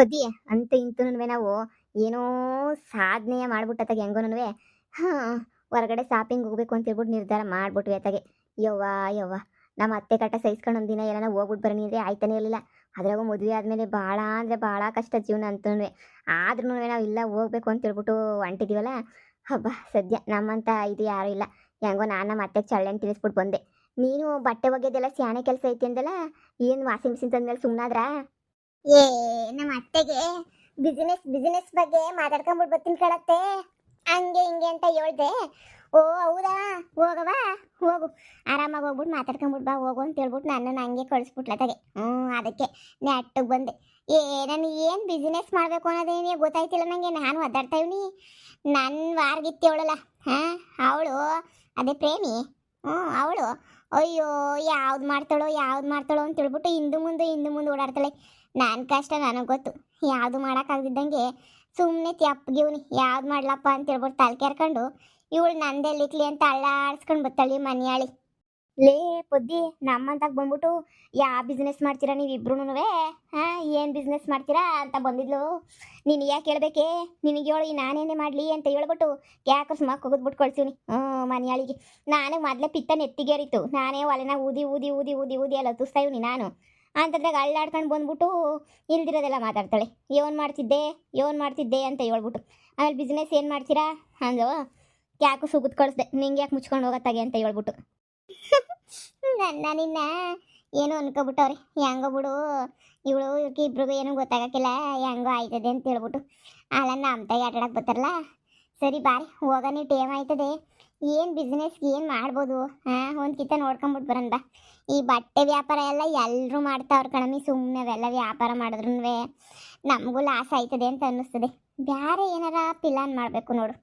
ಪದಿ ಅಂತ ಇಂತನೂ ನಾವು ಏನೋ ಸಾಧನೆ ಮಾಡ್ಬಿಟ್ಟತ್ತಾಗ ಹೆಂಗೋನೂ ಹಾ ಹೊರಗಡೆ ಶಾಪಿಂಗ್ ಹೋಗ್ಬೇಕು ಅಂತ ಹೇಳ್ಬಿಟ್ಟು ನಿರ್ಧಾರ ಮಾಡ್ಬಿಟ್ವಿ ಅತ್ತಾಗೆ. ಯವ್ವ ಯವ್ವ ನಮ್ಮ ಅತ್ತೆ ಕಟ್ಟ ಸಹಿಸ್ಕೊಂಡು ಒಂದಿನ ಎಲ್ಲ ಹೋಗ್ಬಿಟ್ಟು ಬರಣಿ ಅಂದರೆ ಆಯ್ತಾನೆ ಇರಲಿಲ್ಲ. ಅದ್ರಾಗೂ ಮದುವೆ ಆದಮೇಲೆ ಭಾಳ ಅಂದರೆ ಭಾಳ ಕಷ್ಟ ಜೀವನ ಅಂತಂದ್ರೆ. ಆದ್ರೂ ನಾವು ಇಲ್ಲ ಹೋಗ್ಬೇಕು ಅಂತ ಹೇಳ್ಬಿಟ್ಟು ಹೊಂಟಿದ್ದೀವಲ್ಲ. ಹಬ್ಬ ಸದ್ಯ ನಮ್ಮಂತ ಇದು ಯಾರೂ ಇಲ್ಲ. ಹೆಂಗೋ ನಾನು ನಮ್ಮ ಅತ್ತೆಗೆ ಚಳ್ಳೆಣ್ಣೆ ತಿನ್ನಿಸ್ಬಿಟ್ಟು ಬಂದೆ. ನೀನು ಬಟ್ಟೆ ಒಗೆದೆಲ್ಲ ಸ್ಯಾನೆ ಕೆಲಸ ಐತಿ ಅಂದಲ್ಲ, ಏನು ವಾಷಿಂಗ್ ಮಿಷಿನ್ ತಂದ್ಮೇಲೆ ಸುಮ್ಮನಾದ್ರಾ? ಏ ನಮ್ಮ ಅತ್ತೆಗೆ ಬಿಸಿನೆಸ್ ಬಗ್ಗೆ ಮಾತಾಡ್ಕೊಂಡ್ಬಿಟ್ಟು ಬರ್ತೀನಿ ಕಳತ್ತೆ. ಹಂಗೆ ಹಿಂಗೆ ಅಂತ ಹೇಳ್ದೆ. ಓ ಹೌದಾ, ಹೋಗವಾ ಹೋಗು, ಆರಾಮಾಗಿ ಹೋಗ್ಬಿಟ್ಟು ಮಾತಾಡ್ಕೊಂಡ್ಬಿಟ್ಟು ಬಾ ಹೋಗು ಅಂತ ಹೇಳ್ಬಿಟ್ಟು ನನ್ನನ್ನು ಹಂಗೆ ಕಳಿಸ್ಬಿಟ್ಲತ್ತಾಗೆ. ಅದಕ್ಕೆ ನೆಟ್ಟಿಗೆ ಬಂದೆ. ನಾನು ಏನು ಬಿಸಿನೆಸ್ ಮಾಡಬೇಕು ಅನ್ನೋದೇನೇ ಗೊತ್ತಾಯ್ತಿಲ್ಲ ನನಗೆ. ನಾನು ಒದ್ದಾಡ್ತಾ ಇವ್ನಿ. ನನ್ನ ವಾರ್ಗಿತ್ತಿ ಅವಳಲ್ಲ, ಹಾಂ ಅವಳು ಅದೇ ಪ್ರೇಮಿ. ಅವಳು ಅಯ್ಯೋ ಯಾವ್ದು ಮಾಡ್ತಾಳೋ ಅಂತ ಹೇಳ್ಬಿಟ್ಟು ಹಿಂದು ಮುಂದೆ ಓಡಾಡ್ತಾಳೆ. ನನ್ನ ಕಷ್ಟ ನನಗೆ ಗೊತ್ತು. ಯಾವುದು ಮಾಡೋಕ್ಕಾಗ್ದಿದ್ದಂಗೆ ಸುಮ್ಮನೆ ತ್ಯಪ್ಪಗಿವ್ನಿ. ಯಾವ್ದು ಮಾಡ್ಲಪ್ಪ ಅಂತ ಹೇಳ್ಬಿಟ್ಟು ತಲೆ ಕೆರ್ಕೊಂಡು ಇವಳು ನಂದೆಲ್ಲಿಕ್ಲಿ ಅಂತ ಅಳ್ಳಾಡ್ಸ್ಕೊಂಡು ಬತ್ತಾಳಿ ಮನೆಯಾಳಿ. ಲೇ ಪೊದ್ದಿ, ನಮ್ಮಂತಾಗ ಬಂದ್ಬಿಟ್ಟು ಯಾವ ಬಿಸ್ನೆಸ್ ಮಾಡ್ತೀರಾ ನೀವಿಬ್ರುನುವೆ? ಹಾಂ ಏನು ಬಿಸ್ನೆಸ್ ಮಾಡ್ತೀರಾ ಅಂತ ಬಂದಿದ್ಲು. ನೀನು ಯಾಕೆ ಹೇಳ್ಬೇಕೆ? ನಿನಗೆ ಹೇಳಿ ನಾನೇನೇ ಮಾಡಲಿ ಅಂತ ಹೇಳ್ಬಿಟ್ಟು ಯಾಕೆ ಸುಮಾರು ಕೊಗದ್ಬಿಟ್ಟು ಕಳ್ಸೀನಿ ಮನೆಯಾಳಿಗೆ. ನಾನು ಮೊದಲೇ ಪಿತ್ತ ನೆತ್ತಿಗೇರಿತ್ತು. ನಾನೇ ಒಲೆನ ಊದಿ ಎಲ್ಲ ತುಸ್ತಾ ಇವ್ನಿ ನಾನು ಅಂತಂದಾಗ ಅಳ್ಳಾಡ್ಕೊಂಡು ಬಂದ್ಬಿಟ್ಟು ಇಲ್ದಿರೋದೆಲ್ಲ ಮಾತಾಡ್ತಾಳೆ. ಏನು ಮಾಡ್ತಿದ್ದೆ ಅಂತ ಹೇಳ್ಬಿಟ್ಟು ಆಮೇಲೆ ಬಿಸ್ನೆಸ್ ಏನು ಮಾಡ್ತೀರಾ ಅಂದು ಯಾಕೆ ಸುಗದ್ ಕಳಿಸ್ದೆ. ನಿಂಗೆ ಯಾಕೆ ಮುಚ್ಕೊಂಡು ಹೋಗತ್ತಾಗೆ ಅಂತ ಹೇಳ್ಬಿಟ್ಟು ನಿನ್ನ ಏನು ಅನ್ಕೊಬಿಟ್ಟವ್ರಿ. ಹೆಂಗೋ ಬಿಡು, ಇವ್ರಿಗೆ ಇಬ್ರಿಗೂ ಏನೂ ಗೊತ್ತಾಗಕ್ಕಿಲ್ಲ, ಹೆಂಗೋ ಆಯ್ತದೆ ಅಂತ ಹೇಳ್ಬಿಟ್ಟು ಅಲ್ಲ ನಮ್ಮ ತಾಯಿ ಆಟಾಡಕ್ಕೆ ಬರ್ತಾರಲ್ಲ. ಸರಿ ಬಾರಿ ಹೋಗೋಣ, ಟೇಮ್ ಆಯ್ತದೆ. ಏನು ಬಿಸ್ನೆಸ್ಗೆ ಏನು ಮಾಡ್ಬೋದು? ಒಂದು ಕಿತ್ತ ನೋಡ್ಕೊಂಬಿಟ್ಟು ಬರೋಣ ಬಾ. ಈ ಬಟ್ಟೆ ವ್ಯಾಪಾರ ಎಲ್ಲ ಎಲ್ಲರೂ ಮಾಡ್ತಾವ್ರ ಕಣಮಿ. ಸುಮ್ಮನೆ ಅವೆಲ್ಲ ವ್ಯಾಪಾರ ಮಾಡಿದ್ರೂ ನಮಗೂ ಲಾಸ್ ಆಯ್ತದೆ ಅಂತ ಅನ್ನಿಸ್ತದೆ. ಬೇರೆ ಏನಾರ ಪ್ಲಾನ್ ಮಾಡಬೇಕು ನೋಡು.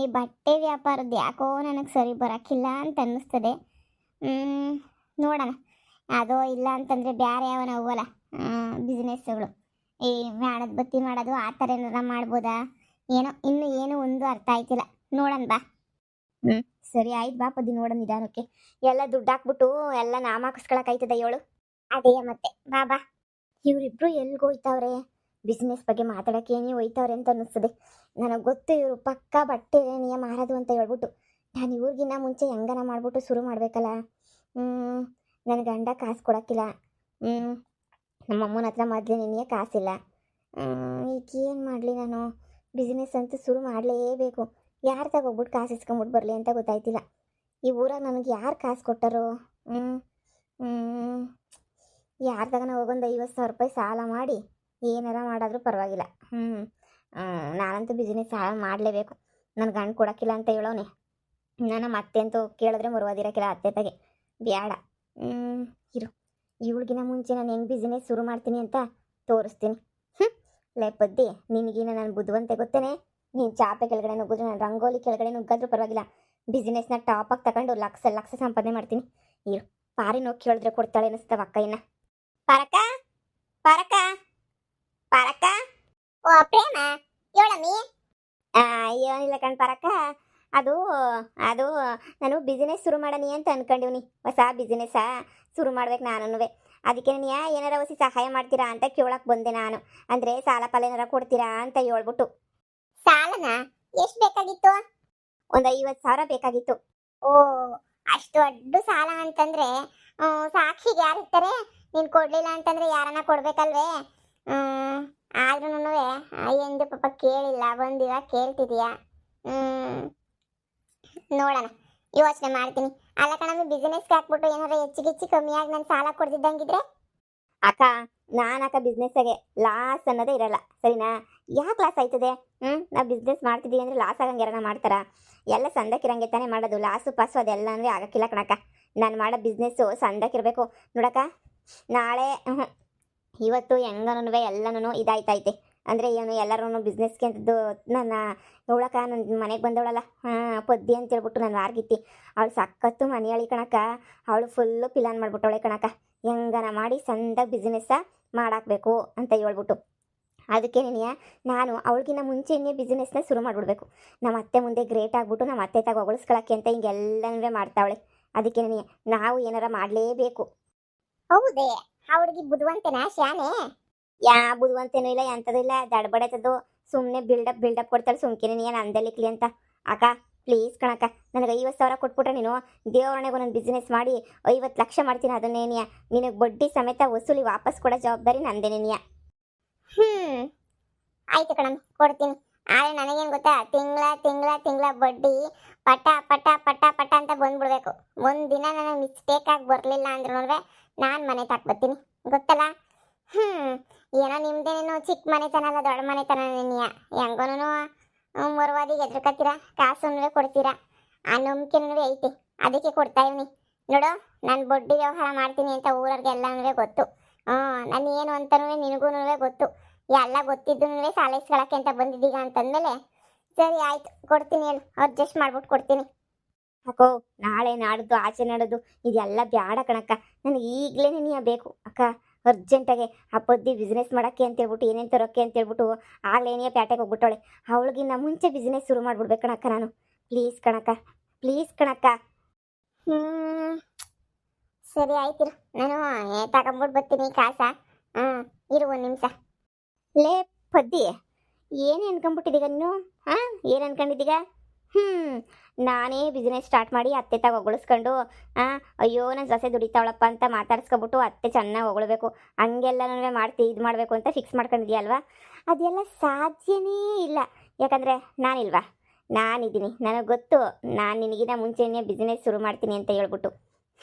ಈ ಬಟ್ಟೆ ವ್ಯಾಪಾರದ್ದು ಯಾಕೋ ನನಗೆ ಸರಿ ಬರೋಕ್ಕಿಲ್ಲ ಅಂತ ಅನ್ನಿಸ್ತದೆ. ನೋಡೋಣ, ಅದೋ ಇಲ್ಲ ಅಂತಂದರೆ ಬೇರೆ ಯಾವನ ಹೋಗಲ್ಲ ಬಿಸ್ನೆಸ್ಗಳು. ಈ ಮಾಡೋದು ಬತ್ತಿ ಮಾಡೋದು ಆ ಥರ ಏನಾರ ಮಾಡ್ಬೋದಾ ಏನೋ. ಇನ್ನೂ ಏನು ಒಂದು ಅರ್ಥ ಆಯ್ತಿಲ್ಲ. ನೋಡೋಣ ಬಾ. ಸರಿ ಆಯ್ತು ಬಾ ಪದಿ, ನೋಡೋಣ ನಿಧಾನಕ್ಕೆ. ಎಲ್ಲ ದುಡ್ಡು ಹಾಕ್ಬಿಟ್ಟು ಎಲ್ಲ ನಾಮ ಹಾಕಿಸ್ಕೊಳಕಾಯ್ತದ ಹೇಳು. ಅದೇ ಮತ್ತೆ ಬಾ. ಇವರಿಬ್ರು ಎಲ್ಲಿಗೆ ಹೋಯ್ತಾವ್ರೆ? ಬಿಸ್ನೆಸ್ ಬಗ್ಗೆ ಮಾತಾಡೋಕೆ ಏನೇ ಹೋಯ್ತಾವ್ರೆ ಅಂತ ಅನ್ನಿಸ್ತದೆ. ನನಗೆ ಗೊತ್ತು ಇವರು ಪಕ್ಕ ಬಟ್ಟೆ ಮಾರೋದು ಅಂತ ಹೇಳ್ಬಿಟ್ಟು. ನಾನು ಇವ್ರಿಗಿನ್ನ ಮುಂಚೆ ಹೆಂಗನ ಮಾಡಿಬಿಟ್ಟು ಶುರು ಮಾಡಬೇಕಲ್ಲ. ನನ್ನ ಗಂಡ ಕಾಸು ಕೊಡೋಕ್ಕಿಲ್ಲ. ನಮ್ಮ ಅಮ್ಮನ ಹತ್ರ ಮೊದಲೇ ನಿನಗೆ ಕಾಸಿಲ್ಲ. ಈಗ ಏನು ಮಾಡಲಿ ನಾನು? ಬಿಸ್ನೆಸ್ ಅಂತೂ ಶುರು ಮಾಡಲೇಬೇಕು. ಯಾರು ತಗೋಗ್ಬಿಟ್ಟು ಕಾಸು ಇಸ್ಕೊಂಬಿಟ್ಟು ಬರಲಿ ಅಂತ ಗೊತ್ತಾಯ್ತಿಲ್ಲ. ಈ ಊರಾಗ ನನಗೆ ಯಾರು ಕಾಸು ಕೊಟ್ಟರು? ಯಾರ ತಗನ ಹೋಗೊಂದು 50,000 ರೂಪಾಯಿ ಸಾಲ ಮಾಡಿ ಏನಾರ ಮಾಡಿದ್ರೂ ಪರವಾಗಿಲ್ಲ. ನಾನಂತೂ ಬಿಸ್ನೆಸ್ ಸಾಲ ಮಾಡಲೇಬೇಕು. ನನ್ನ ಗಂಡು ಕೊಡೋಕ್ಕಿಲ್ಲ ಅಂತ ಹೇಳೋನೆ. ನಾನು ಮತ್ತೆ ಅಂತೂ ಕೇಳಿದ್ರೆ ಮುರುವಾದಿರೋಕ್ಕಿಲ್ಲ ಅತ್ತೆ ತಗೆ ಬೇಡ. ಇರು, ಇವಳಿಗಿನ ಮುಂಚೆ ನಾನು ಹೆಂಗೆ ಬಿಸ್ನೆಸ್ ಶುರು ಮಾಡ್ತೀನಿ ಅಂತ ತೋರಿಸ್ತೀನಿ. ಲೇ ಪದ್ದಿ, ನಿನಗಿನ ನಾನು ಬುದ್ಧಿವಂತೆ ಗೊತ್ತೇನೆ. ನೀನು ಚಾಪೆ ಕೆಳಗಡೆ ನುಗ್ಗಿದ್ರೆ, ನಾನು ರಂಗೋಲಿ ಕೆಳಗಡೆ ನುಗ್ಗಾದ್ರೂ ಪರವಾಗಿಲ್ಲ. ಬಿಸ್ನೆಸ್ನ ಟಾಪಾಗಿ ತಗೊಂಡು ಲಕ್ಷ ಸಂಪಾದನೆ ಮಾಡ್ತೀನಿ. ಇರು, ಪಾರಿ ನೋಗಿ ಕೇಳಿದ್ರೆ ಕೊಡ್ತಾಳೆ ಅನ್ನಿಸ್ತವ ಅಕ್ಕ. ಇನ್ನ ಪರಕ ಓ ಪ್ರೇಮ ಹೇಳಮ್ಮಿ. ಏನಿಲ್ಲ ಕಣ್ ಪರಕ, ಅದು ನಾನು ಬಿಸ್ನೆಸ್ ಶುರು ಮಾಡನಿ ಅಂತ ಅನ್ಕೊಂಡಿವ್ನಿ. ಹೊಸ ಬಿಸ್ನೆಸ್ಸಾ ಶುರು ಮಾಡ್ಬೇಕು ನಾನು. ಅದಕ್ಕೆ ನೀನು ಏನಾರ ಹೊಸ ಸಹಾಯ ಮಾಡ್ತೀರಾ ಅಂತ ಕೇಳಕ್ಕೆ ಬಂದೆ ನಾನು. ಅಂದರೆ ಸಾಲ ಪಾಲ ಏನಾರ ಕೊಡ್ತೀರಾ ಅಂತ ಹೇಳ್ಬಿಟ್ಟು. ಸಾಲನ ಎಷ್ಟು ಬೇಕಾಗಿತ್ತು? ಒಂದು 50,000 ಬೇಕಾಗಿತ್ತು. ಓ ಅಷ್ಟು ದೊಡ್ಡ ಸಾಲ ಅಂತಂದ್ರೆ ಸಾಕ್ಷಿಗೆ ಯಾರು ಇರ್ತಾರೆ? ನೀನು ಕೊಡ್ಲಿಲ್ಲ ಅಂತಂದ್ರೆ ಯಾರನ್ನ ಕೊಡ್ಬೇಕಲ್ವೇ? ಆದ್ರೂ ಎಂದು ಪಾಪ ಕೇಳಿಲ್ಲ, ಬಂದಿವ ಕೇಳ್ತಿದೀಯಾ? ನೋಡೋಣ, ಯೋಚನೆ ಮಾಡ್ತೀನಿ. ಅಲ್ಲ ಕಣಮ್ಮಿ, ಬಿಸ್ನೆಸ್ಗೆ ಹಾಕ್ಬಿಟ್ಟು ಏನಾರ ಹೆಚ್ಚಿಗೆ ಕಮ್ಮಿಯಾಗಿ ನಾನು ಸಾಲ ಕೊಡ್ತಿದ್ದಂಗಿದ್ರೆ ಅಕ್ಕ, ನಾನಕ್ಕ ಬಿಸ್ನೆಸ್ಸಾಗೆ ಲಾಸ್ ಅನ್ನೋದೇ ಇರಲ್ಲ, ಸರಿನಾ? ಯಾಕೆ ಲಾಸ್ ಆಯ್ತದೆ? ನಾವು ಬಿಸ್ನೆಸ್ ಮಾಡ್ತಿದ್ದೀವಿ ಅಂದರೆ ಲಾಸ್ ಆಗಂಗೆ ಯಾರನ್ನ ಮಾಡ್ತಾರಾ? ಎಲ್ಲ ಸಂದಕ್ಕಿರಂಗೆ ತಾನೇ ಮಾಡೋದು. ಲಾಸು ಪಾಸು ಅದೆಲ್ಲ ಅಂದರೆ ಆಗಕ್ಕಿಲ್ಲ ಕಣಕ್ಕ. ನಾನು ಮಾಡೋ ಬಿಸ್ನೆಸ್ಸು ಸಂದಕ್ಕಿರಬೇಕು ನೋಡಕ್ಕ. ನಾಳೆ ಇವತ್ತು ಹೆಂಗನೂ ಎಲ್ಲನೂ ಇದಾಯ್ತೈತೆ. ಅಂದರೆ ಏನು, ಎಲ್ಲರೂ ಬಿಸ್ನೆಸ್ಗೆ ಅಂತದ್ದು ನನ್ನ ನೋಡಕ್ಕ. ನನ್ನ ಮನೆಗೆ ಬಂದವಳಲ್ಲ ಪದ್ದಿ ಅಂತ ಹೇಳ್ಬಿಟ್ಟು ನನ್ನ ವಾರ್ಗಿತ್ತಿ, ಅವಳು ಸಖತ್ತು ಮನೆಯಾಳಿ ಕಣಕ್ಕ. ಅವಳು ಫುಲ್ಲು ಪ್ಲಾನ್ ಮಾಡ್ಬಿಟ್ಟವಳೆ ಕಣಕ್ಕ. ಹೆಂಗನ ಮಾಡಿ ಸಂದಾಗಿ ಬಿಸ್ನೆಸ್ಸ ಮಾಡಾಕಬೇಕು ಅಂತ ಹೇಳ್ಬಿಟ್ಟು. ಅದಕ್ಕೆ ನಾನು ಅವಳಿಗಿನ್ನ ಮುಂಚೆನೇ ಬಿಸ್ನೆಸ್ನ ಶುರು ಮಾಡಿಬಿಡ್ಬೇಕು. ನಮ್ಮ ಅತ್ತೆ ಮುಂದೆ ಗ್ರೇಟ್ ಆಗಿಬಿಟ್ಟು ನಮ್ಮ ಅತ್ತೆ ತಾಗ ಹೊಗಳಿಸ್ಕೊಳಕ್ಕೆ ಅಂತ ಹಿಂಗೆಲ್ಲನೂ ಮಾಡ್ತಾವಳೆ. ಅದಕ್ಕೆ ನಾವು ಏನಾರ ಮಾಡಲೇಬೇಕು. ಹೌದೇ? ಆ ಹುಡುಗಿ ಬುದ್ಧಿವಂತನ ಶಾನೆ? ಯಾ ಬುದ್ಧಿವಂತೇನೂ ಇಲ್ಲ ಎಂಥದ್ದು ಇಲ್ಲ ದಡ್ಬಡತದ್ದು ಸುಮ್ಮನೆ ಬಿಲ್ಡಪ್ ಕೊಡ್ತಾಳೆ ಸುಮ್ಕಿನಿ ನೀನು ಅಂದಲಿಕ್ಲಿ ಅಂತ. ಅಕ್ಕ ಪ್ಲೀಸ್ ಕಣಕ್ಕ, ನನಗೆ 50,000 ಕೊಟ್ಬಿಟ್ರೆ ನೀನು ದೇವರಣೆಗೂ ನಾನು ಬಿಸ್ನೆಸ್ ಮಾಡಿ 50 ಲಕ್ಷ ಮಾಡ್ತೀನಿ. ಅದನ್ನೇನಿಯ ನಿನಗೆ ಬಡ್ಡಿ ಸಮೇತ ವಸೂಲಿ ವಾಪಸ್ ಕೊಡೋ ಜವಾಬ್ದಾರಿ ನಂದೇನೇನಿಯ. ಆಯ್ತು ಕಣಮ್ಮಿ, ಕೊಡ್ತೀನಿ. ಆದ್ರೆ ನನಗೇನು ಗೊತ್ತಾ, ತಿಂಗಳ ಬಡ್ಡಿ ಪಟ ಪಟ ಪಟ ಪಟ ಅಂತ ಬಂದ್ಬಿಡ್ಬೇಕು. ಒಂದಿನ ನನಗೆ ಮಿಸ್ಟೇಕ್ ಆಗಿ ಬರಲಿಲ್ಲ ಅಂದ್ರೆ ನೋಡ್ರೆ ನಾನು ಮನೆ ತಾಕ್ಬತ್ತೀನಿ, ಗೊತ್ತಲ್ಲ. ಏನೋ ನಿಮ್ದೇನೇನೋ ಚಿಕ್ಕ ಮನೆತನ ಅಲ್ಲ, ದೊಡ್ಡ ಮನೆತನ ನೀಯ ಹೆಂಗೋನು ಮರುವಾದಿಗೆ ಎದ್ರಕತ್ತೀರಾ, ಕಾಸು ಕೊಡ್ತೀರಾ, ಆ ನಂಬಿಕೆನೂ ಐತಿ, ಅದಕ್ಕೆ ಕೊಡ್ತಾ ಇವ್ನಿ. ನೋಡು, ನಾನು ಬಡ್ಡಿ ವ್ಯವಹಾರ ಮಾಡ್ತೀನಿ ಅಂತ ಊರವ್ರಿಗೆಲ್ಲನೂ ಗೊತ್ತು. ನಾನು ಏನು ಅಂತನೂ ನಿನಗೂ ಗೊತ್ತು. ಎಲ್ಲ ಗೊತ್ತಿದ್ದು ಸಾಲ ಇಸ್ಕೊಳಕ್ಕೆ ಅಂತ ಬಂದಿದ್ದೀಗ ಅಂತಂದ್ಮೇಲೆ ಸರಿ ಆಯ್ತು, ಕೊಡ್ತೀನಿ, ಹೇಳು, ಅಡ್ಜಸ್ಟ್ ಮಾಡ್ಬಿಟ್ಟು ಕೊಡ್ತೀನಿ. ಅಕ್ಕೋ ನಾಳೆ ನಾಡ್ದು ಆಚೆ ನಾಡೋದು ಇದೆಲ್ಲ ಬ್ಯಾಡ ಕಣಕ್ಕ, ನನಗೆ ಈಗಲೇ ನೀನು ಬೇಕು ಅಕ್ಕ. ಅರ್ಜೆಂಟಾಗೆ ಆ ಪದ್ದಿ ಬಿಸ್ನೆಸ್ ಮಾಡೋಕ್ಕೆ ಅಂತೇಳ್ಬಿಟ್ಟು ಏನೇನು ತರೋಕ್ಕೆ ಅಂತೇಳ್ಬಿಟ್ಟು ಆಗ್ಲೇನೇ ಪ್ಯಾಟೆಗೆ ಹೋಗ್ಬಿಟ್ಟವಳೆ. ಅವಳಿಗಿನ್ನ ಮುಂಚೆ ಬಿಸ್ನೆಸ್ ಶುರು ಮಾಡ್ಬಿಡ್ಬೇಕು ಕಣಕ್ಕ ನಾನು. ಪ್ಲೀಸ್ ಕಣಕ್ಕ, ಪ್ಲೀಸ್ ಕಣಕ್ಕ. ಸರಿ ಆಯ್ತಿರು, ನಾನು ತಗೊಂಬಿಟ್ಟು ಬರ್ತೀನಿ ಕಾಸ. ಇರು ಒಂದು ನಿಮಿಷ. ಲೇ ಪದ್ದಿ, ಏನು ಅನ್ಕೊಂಬಿಟ್ಟಿದ್ದೀಗ ನೀನು? ಏನು ಅನ್ಕೊಂಡಿದ್ದೀಗ? ನಾನೇ ಬಿಸ್ನೆಸ್ ಸ್ಟಾರ್ಟ್ ಮಾಡಿ ಅತ್ತೆ ತಾಗ ಹೊಗಳಿಸ್ಕೊಂಡು ಅಯ್ಯೋ ನನ್ನ ಸೊಸೆ ದುಡಿತಾವಳಪ್ಪ ಅಂತ ಮಾತಾಡ್ಸ್ಕೊಬಿಟ್ಟು ಅತ್ತೆ ಚೆನ್ನಾಗಿ ಹೊಗಳ್ಬೇಕು, ಹಂಗೆಲ್ಲನೂ ಇದು ಮಾಡಬೇಕು ಅಂತ ಫಿಕ್ಸ್ ಮಾಡ್ಕೊಂಡಿದ್ಯಲ್ವಾ? ಅದೆಲ್ಲ ಸಾಧ್ಯನೇ ಇಲ್ಲ. ಯಾಕಂದರೆ ನಾನಿಲ್ವಾ, ನಾನಿದ್ದೀನಿ, ನನಗೆ ಗೊತ್ತು. ನಾನು ನಿನಗಿನ ಮುಂಚೆನೇ ಬಿಸ್ನೆಸ್ ಶುರು ಮಾಡ್ತೀನಿ ಅಂತ ಹೇಳ್ಬಿಟ್ಟು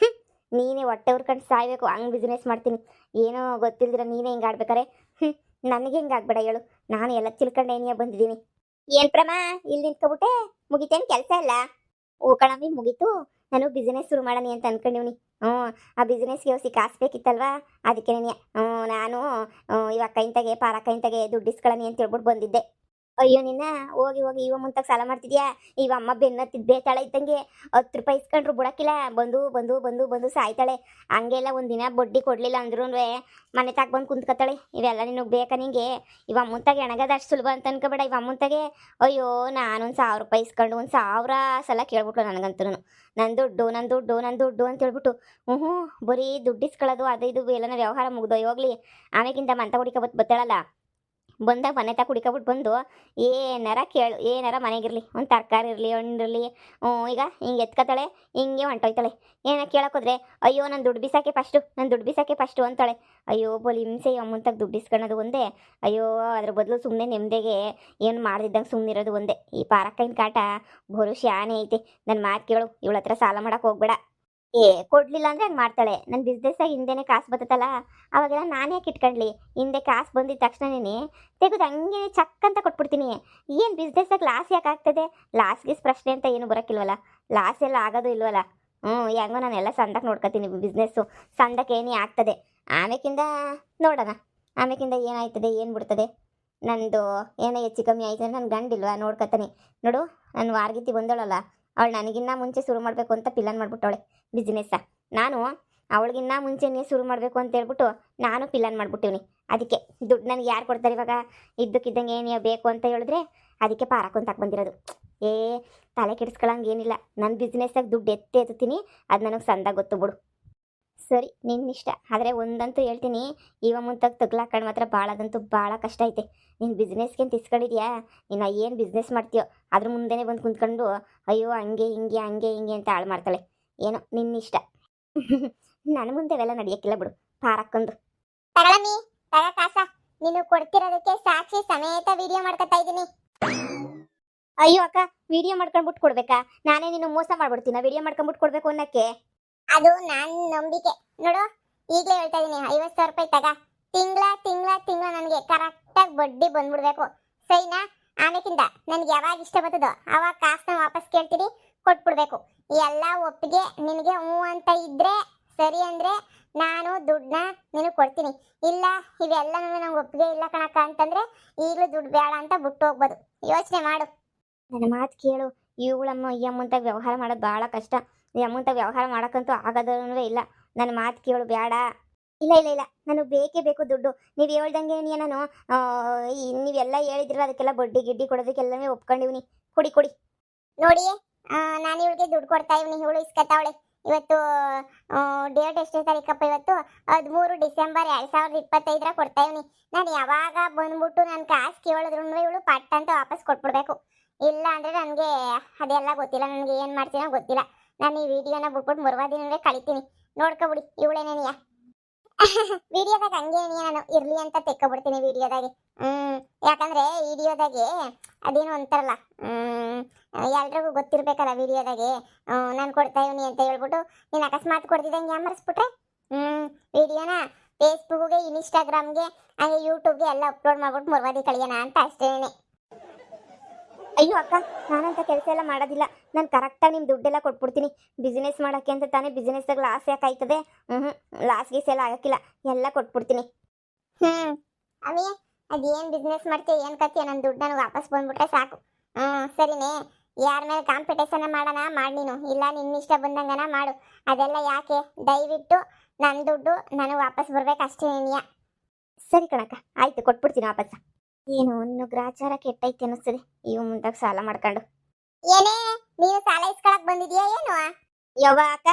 ನೀನೇ ಹೊಟ್ಟೆ ಉರ್ಕೊಂಡು ಸಾಯ್ಬೇಕು, ಹಂಗೆ ಬಿಸ್ನೆಸ್ ಮಾಡ್ತೀನಿ. ಏನೋ ಗೊತ್ತಿಲ್ದಿರ ನೀನೇ ಹಿಂಗೆ ಆಡ್ಬೇಕಾರೆ ನನಗೆ ಹಿಂಗೆ ಆಗ್ಬೇಡ ಹೇಳು. ನಾನು ಎಲ್ಲ ತಿಳ್ಕೊಂಡೇನಿಯ ಬಂದಿದ್ದೀನಿ. ಏನು ಪ್ರಮಾ ಇಲ್ಲಿ ನಿಂತ್ಕೊಬಿಟ್ಟೆ, ಮುಗಿತೇನು ಕೆಲಸ ಇಲ್ಲ? ಓ ಕಣಮ್ಮಿ ಮುಗೀತು, ನಾನು ಬಿಸ್ನೆಸ್ ಶುರು ಮಾಡೋಣ ಅಂತ ಅನ್ಕೊಂಡಿವ್ನಿ. ಆ ಬಿಸ್ನೆಸ್ಗೆ ಹೊಸಿ ಕಾಸು ಬೇಕಿತ್ತಲ್ವಾ, ಅದಕ್ಕೆ ನಾನು ಇವಾಗ ಕೈಂತಾಗೆ ಪಾರಕೈಂತಾಗೆ ದುಡ್ಡು ಇಸ್ಕೊಳ್ಳಿ ಅಂತ ಹೇಳ್ಬಿಟ್ಟು ಬಂದಿದ್ದೆ. ಅಯ್ಯೋ ನಿನ್ನ ಹೋಗಿ ಹೋಗಿ ಇವ ಮುಂತಾಗ ಸಾಲ ಮಾಡ್ತಿದ್ಯಾ? ಇವ ಅಮ್ಮ ಬೆನ್ನತ್ತಿದ್ ಬೇತಾಳೆ ಇದ್ದಂಗೆ 10 ರೂಪಾಯಿ ಇಸ್ಕೊಂಡ್ರು ಬಿಡಕ್ಕಿಲ್ಲ, ಬಂದು ಬಂದು ಬಂದು ಬಂದು ಸಾಯ್ತಾಳೆ. ಹಂಗೆಲ್ಲ ಒಂದಿನ ಬಡ್ಡಿ ಕೊಡಲಿಲ್ಲ ಅಂದ್ರೂ ಮನೆ ತಾಗ ಬಂದು ಕುಂತ್ಕೊತಾಳೆ. ಇವೆಲ್ಲ ನಿನಗೆ ಬೇಕಾ ನಿಂಗೆ? ಇವ ಅಮ್ಮಂತಾಗೆ ಎಣಗದ ಅಷ್ಟು ಸುಲಭ ಅಂತ ಅನ್ಕೋಬೇಡ. ಇವ ಅಮ್ಮಂತಾಗೆ ಅಯ್ಯೋ ನಾನೊಂದು 1,000 ರೂಪಾಯಿ ಇಸ್ಕೊಂಡು 1,000 ಸಲ ಕೇಳ್ಬಿಟ್ಲು ನನಗಂತೂ. ನನ್ನ ದುಡ್ಡು ಅಂತ ಹೇಳ್ಬಿಟ್ಟು ಬರೀ ದುಡ್ಡು ಇಸ್ಕೊಳ್ಳೋದು ಅದು ಇದು ಎಲ್ಲನ ವ್ಯವಹಾರ ಮುಗ್ದೋ ಹೋಗ್ಲಿ. ಆಮೇಕಿಂತ ಮಂತ ಹುಡಿಕ ಬತ್ತಾಳಲ್ಲ, ಬಂದಾಗ ಮನೆ ತಾ ಕುಡಿಕೊಬಿಟ್ಟು ಬಂದು ಏನಾರ ಕೇಳು, ಏನಾರ ಮನೆಗಿರಲಿ, ಒಂದು ತರಕಾರಿ ಇರಲಿ ಹಣ್ಣಿರಲಿ ಈಗ ಹಿಂಗೆ ಎತ್ಕೊತಾಳೆ, ಹಿಂಗೆ ಹೊಂಟೋಯ್ತಾಳೆ. ಏನ ಕೇಳೋಕೋದ್ರೆ ಅಯ್ಯೋ ನನ್ನ ದುಡ್ಡು ಬಿಸಾಕೆ ಫಸ್ಟು ಅಂತಾಳೆ. ಅಯ್ಯೋ ಬೋಲಿ ಹಿಂಸೆ ಅಮ್ಮಂತಾಗ ದುಡ್ಡು ಇಸ್ಕೊಳ್ಳೋದು ಒಂದೇ. ಅಯ್ಯೋ ಅದ್ರ ಬದಲು ಸುಮ್ಮನೆ ನೆಮ್ಮದಿಗೆ ಏನು ಮಾಡ್ದಿದ್ದಂಗೆ ಸುಮ್ಮನಿರೋದು ಒಂದೇ. ಈ ಪಾರಕ್ಕೈನ ಕಾಟ ಬೋರು ಶಾನೆ ಐತೆ. ನನ್ನ ಮಾತು ಕೇಳು, ಇವಳ ಹತ್ರ ಸಾಲ ಮಾಡೋಕೆ ಹೋಗ್ಬೇಡ. ಕೊಡ್ಲಿಲ್ಲ ಅಂದ್ರೆ ಹಂಗೆ ಮಾಡ್ತಾಳೆ. ನನ್ನ ಬಿಸ್ನೆಸ್ಸಾಗ ಹಿಂದೆನೇ ಕಾಸು ಬರ್ತಲ್ಲ, ಅವಾಗೆಲ್ಲ ನಾನು ಯಾಕೆ ಇಟ್ಕೊಂಡ್ಲಿ? ಹಿಂದೆ ಕಾಸು ಬಂದಿದ್ದ ತಕ್ಷಣನೇ ತೆಗೆದು ಹಂಗೆ ಚಕ್ ಅಂತ ಕೊಟ್ಬಿಡ್ತೀನಿ. ಏನು ಬಿಸ್ನೆಸ್ಸಾಗ ಲಾಸ್ ಯಾಕೆ ಆಗ್ತದೆ? ಲಾಸ್ಗೀಸ್ ಪ್ರಶ್ನೆ ಅಂತ ಏನು ಬರೋಕ್ಕಿಲ್ವಲ್ಲ, ಲಾಸ್ ಎಲ್ಲ ಆಗೋದು ಇಲ್ವಲ್ಲ. ಹೆಂಗೋ ನಾನೆಲ್ಲ ಸಂದಕ್ಕೆ ನೋಡ್ಕೊತೀನಿ ಬಿಸ್ನೆಸ್ಸು, ಸಂದಕ್ಕೆ ಏನೇ ಆಗ್ತದೆ. ಆಮೇಕಿಂದ ನೋಡೋಣ, ಆಮೇಕಿಂದ ಏನಾಯ್ತದೆ ಏನು ಬಿಡ್ತದೆ. ನಂದು ಏನೋ ಹೆಚ್ಚು ಕಮ್ಮಿ ಆಯ್ತದೆ, ನನ್ನ ಗಂಡಿಲ್ವಾ ನೋಡ್ಕೊತಾನೆ. ನೋಡು ನನ್ನ ವಾರ್ಗಿತಿ ಬಂದೋಳಲ್ಲ, ಅವಳು ನನಗಿನ್ನ ಮುಂಚೆ ಶುರು ಮಾಡಬೇಕು ಅಂತ ಪ್ಲಾನ್ ಮಾಡ್ಬಿಟ್ಟವಳೆ ಬಿಸ್ನೆಸ್ಸ. ನಾನು ಅವಳಿಗಿನ್ನ ಮುಂಚೆನೇ ಶುರು ಮಾಡಬೇಕು ಅಂತ ಹೇಳ್ಬಿಟ್ಟು ನಾನು ಪ್ಲಾನ್ ಮಾಡ್ಬಿಟ್ಟಿವ್ನಿ. ಅದಕ್ಕೆ ದುಡ್ಡು ನನಗೆ ಯಾರು ಕೊಡ್ತಾರೆ ಇವಾಗ? ಇದ್ದಕ್ಕಿದ್ದಂಗೆ ಏನು ಬೇಕು ಅಂತ ಹೇಳಿದ್ರೆ ಅದಕ್ಕೆ ಪಾರಕೊಂತಾಕ ಬಂದಿರೋದು. ತಲೆ ಕೆಡಿಸ್ಕೊಳ್ಳಂಗೆ ಏನಿಲ್ಲ. ನನ್ನ ಬಿಸ್ನೆಸ್ಸಾಗ ದುಡ್ಡು ಎತ್ತೀನಿ, ಅದು ನನಗೆ ಸಂದ ಗೊತ್ತು ಬಿಡು. ಸರಿ ನಿನ್ನಿಷ್ಟ. ಆದರೆ ಒಂದಂತೂ ಹೇಳ್ತೀನಿ, ಇವ ಮುಂತಾಗ ತಗ್ಲಾಕೊಂಡು ಮಾತ್ರ ಭಾಳದಂತೂ ಭಾಳ ಕಷ್ಟ ಐತೆ. ನೀನು ಬಿಸ್ನೆಸ್ಗೆ ಅಂತ ಇಸ್ಕೊಂಡಿದ್ಯಾ, ಇನ್ನು ಏನು ಬಿಸ್ನೆಸ್ ಮಾಡ್ತೀಯೋ ಅದ್ರ ಮುಂದೆನೇ ಬಂದು ಕುಂತ್ಕೊಂಡು ಅಯ್ಯೋ ಹಂಗೆ ಹಿಂಗೆ ಅಂತ ಹಾಳು ಮಾಡ್ತಾಳೆ. ಏನೋ ನಿನ್ನಿಷ್ಟ. ನನ್ನ ಮುಂದೆ ಅವೆಲ್ಲ ನಡೆಯೋಕ್ಕಿಲ್ಲ ಬಿಡು. ಪಾರಕ್ಕೊಂದು ತಗೊಳಮ್ಮಿ, ತಗ ಕಾಸ. ನೀನು ಕೊಡ್ತಿರೋದಕ್ಕೆ ಸಾಕ್ಷಿ ಸಮೇತ ವಿಡಿಯೋ ಮಾಡ್ಕೊತಾ ಇದ್ದೀನಿ. ಅಯ್ಯೋ ಅಕ್ಕ, ವಿಡಿಯೋ ಮಾಡ್ಕೊಂಡ್ಬಿಟ್ಟು ಕೊಡ್ಬೇಕಾ? ನಾನೇ ನೀನು ಮೋಸ ಮಾಡ್ಬಿಡ್ತೀನ ವಿಡಿಯೋ ಮಾಡ್ಕೊಂಡ್ಬಿಟ್ಟು ಕೊಡ್ಬೇಕು ಅನ್ನಕ್ಕೆ? ಅದು ನನ್ನ ನಂಬಿಕೆ. ನೋಡು, ಈಗಲೇ ಹೇಳ್ತಾ ಇದ್ದೀನಿ, 50,000 ರೂಪಾಯಿ ತಗ. ತಿಂಗಳ ನನಗೆ ಕರೆಕ್ಟಾಗಿ ಬಡ್ಡಿ ಬಂದ್ಬಿಡ್ಬೇಕು, ಸರಿನಾ? ಆಮೇಕಿಂದ ನನಗೆ ಯಾವಾಗ ಇಷ್ಟ ಬರ್ತದೋ ಅವಾಗ ಕಾಸನ್ನ ವಾಪಸ್ ಕೇಳ್ತೀನಿ, ಕೊಟ್ಬಿಡ್ಬೇಕು. ಎಲ್ಲ ಒಪ್ಪಿಗೆ ನಿನಗೆ ಅಂತ ಇದ್ರೆ ಸರಿ, ಅಂದರೆ ನಾನು ದುಡ್ಡನ್ನ ನಿನಗೆ ಕೊಡ್ತೀನಿ. ಇಲ್ಲ ಇವೆಲ್ಲನೂ ನಂಗೆ ಒಪ್ಪಿಗೆ ಇಲ್ಲ ಕಣಕ್ಕ ಅಂತಂದರೆ ಈಗಲೂ ದುಡ್ಡು ಬೇಡ ಅಂತ ಬಿಟ್ಟು ಹೋಗ್ಬೋದು. ಯೋಚನೆ ಮಾಡು. ನನ್ನ ಮಾತು ಕೇಳು. ಇವಳಮ್ಮ ಈ ಅಮ್ಮಂತಾಗ ವ್ಯವಹಾರ ಮಾಡೋದು ಭಾಳ ಕಷ್ಟ. ಈ ಅಮ್ಮಂತಾಗ ವ್ಯವಹಾರ ಮಾಡೋಕ್ಕಂತೂ ಆಗೋದೂ ಇಲ್ಲ. ನನ್ನ ಮಾತು ಕೇಳು, ಬೇಡ. ಇಲ್ಲ ನನಗೆ ಬೇಕೇ ಬೇಕು ದುಡ್ಡು. ನೀವು ಹೇಳ್ದಂಗೆ ನಾನು ನೀವೆಲ್ಲ ಹೇಳಿದ್ರಲ್ಲ, ಅದಕ್ಕೆಲ್ಲ ಬಡ್ಡಿ ಗಿಡ್ಡಿ ಕೊಡೋದಕ್ಕೆಲ್ಲವೇ ಒಪ್ಕೊಂಡಿವ್ನಿ. ಕೊಡಿ ನೋಡಿ, ನಾನು ಇವಳಿಗೆ ದುಡ್ಡು ಕೊಡ್ತಾ ಇವ್ನಿ, ಇವಳು ಇಸ್ಕೊತಾವಳೆ. ಇವತ್ತು ಡೇಟ್ ಎಷ್ಟೇ ತಾರೀಕಪ್ಪ ಇವತ್ತು 13 ಡಿಸೆಂಬರ್ 2025 ಕೊಡ್ತಾ ಇವ್ನಿ. ನಾನು ಯಾವಾಗ ಬಂದ್ಬಿಟ್ಟು ನನ್ನ ಕಾಸು ಕೇಳಿದ್ರು ಇವಳು ಪಟ್ ಅಂತ ವಾಪಸ್ ಕೊಟ್ಬಿಡ್ಬೇಕು. ಇಲ್ಲ ಅಂದರೆ ನನಗೆ ಅದೆಲ್ಲ ಗೊತ್ತಿಲ್ಲ, ನನಗೆ ಏನು ಮಾಡ್ತೀನೋ ಗೊತ್ತಿಲ್ಲ. ನಾನು ಈ ವಿಡಿಯೋನ ಬಿಟ್ಬಿಟ್ಟು ಮುರ್ವಾ ದಿನವೇ ಕಳಿತೀನಿ. ನೋಡ್ಕೊಬಿಡಿ ಇವಳೇನೇನಿಯ ವಿಡಿಯೋದಾಗ ಹಂಗೆ ನಾನು ಇರ್ಲಿ ಅಂತ ತೆಕ್ಕೊಬಿಡ್ತೀನಿ ವಿಡಿಯೋದಾಗೆ. ಯಾಕಂದ್ರೆ ವಿಡಿಯೋದಾಗೆ ಅದೇನು ಅಂತಾರಲ್ಲ, ಎಲ್ರಿಗೂ ಗೊತ್ತಿರ್ಬೇಕಲ್ಲ ವಿಡಿಯೋದಾಗೆ ನಾನು ಕೊಡ್ತಾ ಇವನಿ ಅಂತ ಹೇಳ್ಬಿಟ್ಟು ನೀನು ಅಕಸ್ಮಾತ್ ಕೊಡ್ತಿದ್ದಂಗೆ ಯಾಮರಿಸ್ಬಿಟ್ರೆ ವಿಡಿಯೋನ ಫೇಸ್ಬುಕ್ಗೆ, ಇನ್ಸ್ಟಾಗ್ರಾಮ್ಗೆ, ಹಾಗೆ ಯೂಟ್ಯೂಬ್ಗೆ ಎಲ್ಲ ಅಪ್ಲೋಡ್ ಮಾಡ್ಬಿಟ್ಟು ಮುರ್ವಾದಿ ಕಳಿಯೋಣ ಅಂತ ಅಷ್ಟೇನೆ. ಅಯ್ಯೋ ಅಕ್ಕ, ನಾನಂತ ಕೆಲಸ ಎಲ್ಲ ಮಾಡೋದಿಲ್ಲ. ನಾನು ಕರೆಕ್ಟಾಗಿ ನಿಮ್ಮ ದುಡ್ಡೆಲ್ಲ ಕೊಟ್ಬಿಡ್ತೀನಿ. ಬಿಸ್ನೆಸ್ ಮಾಡೋಕ್ಕೆ ಅಂತ ತಾನೇ ಬಿಸ್ನೆಸ್ದಾಗ ಲಾಸ್ ಯಾಕಾಯ್ತದೆ? ಲಾಸ್ ಗೀಸ್ ಎಲ್ಲ ಆಗೋಕ್ಕಿಲ್ಲ, ಎಲ್ಲ ಕೊಟ್ಬಿಡ್ತೀನಿ. ಅವೇ ಅದೇನು ಬಿಸ್ನೆಸ್ ಮಾಡ್ತೀಯ ಏನು ಕತ್ತೀಯ, ನನ್ನ ದುಡ್ಡು ನನಗೆ ವಾಪಸ್ ಬಂದ್ಬಿಟ್ರೆ ಸಾಕು. ಸರಿನೇ, ಯಾರ ಮೇಲೆ ಕಾಂಪಿಟೇಷನ್ ಮಾಡೋಣ ಮಾಡಿ ನೀನು, ಇಲ್ಲ ನಿನ್ನ ಇಷ್ಟ ಬಂದಂಗನ ಮಾಡು. ಅದೆಲ್ಲ ಯಾಕೆ, ದಯವಿಟ್ಟು ನನ್ನ ದುಡ್ಡು ನನಗೆ ವಾಪಸ್ ಬರ್ಬೇಕು ಅಷ್ಟೇ ನೀನಿಯ. ಸರಿ ಕಣಕ್ಕ, ಆಯ್ತು ಕೊಟ್ಬಿಡ್ತೀನಿ ವಾಪಸ್. ಏನು ಇನ್ನು ಗ್ರಾಚಾರ ಕೆಟ್ಟೈತೆ ಅನ್ನಿಸ್ತದೆ ಇವು ಮುಂದಾಗ ಸಾಲ ಮಾಡ್ಕೊಂಡು. ಏನೇ ನೀನು ಸಾಲ ಇಸ್ಕೊಳಕ್ ಬಂದಿದ್ಯಾ ಏನು? ಯವ್ವ ಅಕ್ಕ,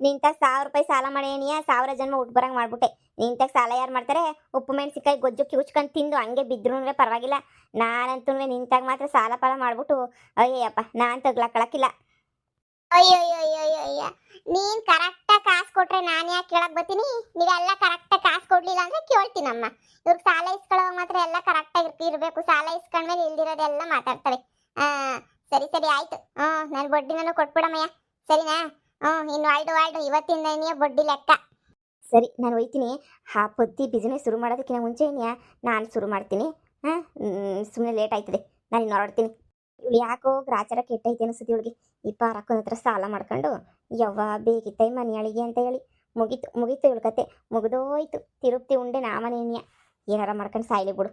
ನಿಂತಾಗ 1000 ರೂಪಾಯಿ ಸಾಲ ಮಾಡೇನಿಯ, 1000 ಜನ್ಮ ಉಟ್ ಬರಂಗೆ ಮಾಡ್ಬಿಟ್ಟೆ. ನಿಂತಾಗ ಸಾಲ ಯಾರು ಮಾಡ್ತಾರೆ? ಉಪ್ಪು ಮೆಣಸಿಕಾಯಿ ಗೊಜ್ಜು ಕಿವುಚ್ಕೊಂಡು ತಿಂದು ಹಂಗೆ ಬಿದ್ರೂ ಪರವಾಗಿಲ್ಲ. ನಾನಂತೂ ನಿಂತಾಗ ಮಾತ್ರ ಸಾಲ ಪಾಲ ಮಾಡ್ಬಿಟ್ಟು ಅಯ್ಯಪ್ಪ ನಾನು ತಗ್ಲಾಕಳಕ್ಕಿಲ್ಲ. ಅಯ್ಯೋ ನೀನ್ ಕರೆಕ್ಟಾಗಿ ಕಾಸು ಕೊಟ್ರೆ ನಾನು ಯಾಕೆ ಕೇಳಕ್ ಬರ್ತೀನಿ? ನೀವೆಲ್ಲ ಕರೆಕ್ಟಾಗಿ ಕಾಸು ಕೊಡ್ಲಿಲ್ಲ ಅಂದ್ರೆ ಕೇಳ್ತೀನಮ್ಮ. ಇವ್ರಿಗೆ ಸಾಲ ಇಸ್ಕೊಳ್ಳೋವಾಗ ಮಾತ್ರ ಎಲ್ಲ ಕರೆಕ್ಟಾಗಿ ಇರಬೇಕು. ಸಾಲ ಇಸ್ಕೊಂಡ್ಮೇಲೆ ಇಲ್ದಿರೋದೆಲ್ಲ ಮಾತಾಡ್ತಾರೆ. ಸರಿ ಸರಿ ಆಯ್ತು. ನಾನು ಬಡ್ಡಿ ನಾನು ಕೊಟ್ಬಿಡಮ್ಮಯ್ಯ, ಸರಿನಾ? ಇನ್ನು ವಾಲ್ಡು ಇವತ್ತಿಂದ ಬಡ್ಡಿ ಲೆಕ್ಕ. ಸರಿ ನಾನು ಹೋಯ್ತೀನಿ. ಆ ಪತ್ತಿ ಬಿಸ್ನೆಸ್ ಶುರು ಮಾಡೋದಕ್ಕಿಂತ ಮುಂಚೆ ನಾನು ಶುರು ಮಾಡ್ತೀನಿ. ಸುಮ್ಮನೆ ಲೇಟ್ ಆಯ್ತದೆ, ನಾನು ಇನ್ನು ಹೊರಡ್ತೀನಿ. ಇವಳು ಯಾಕೋ ಗ್ರಾಚಾರ ಕೆಟ್ಟೈತೆ ಅನಿಸುತ್ತೆ ಇವಳಿಗೆ. ಈ ಪಾರಕ್ಕನ ಹತ್ರ ಸಾಲ ಮಾಡ್ಕೊಂಡು ಯವ್ವ ಬೇಕಿತ್ತೈ ಮನೆಯಾಳಿಗೆ ಅಂತ ಹೇಳಿ ಮುಗೀತು ಇವಳು ಕತೆ ಮುಗಿದೋಯ್ತು. ತಿರುಪ್ತಿ ಉಂಡೆ ನಾಮನೇನಿಯ ಏನಾರ ಮಾಡ್ಕೊಂಡು ಸಾಯ್ಲಿ ಬಿಡು.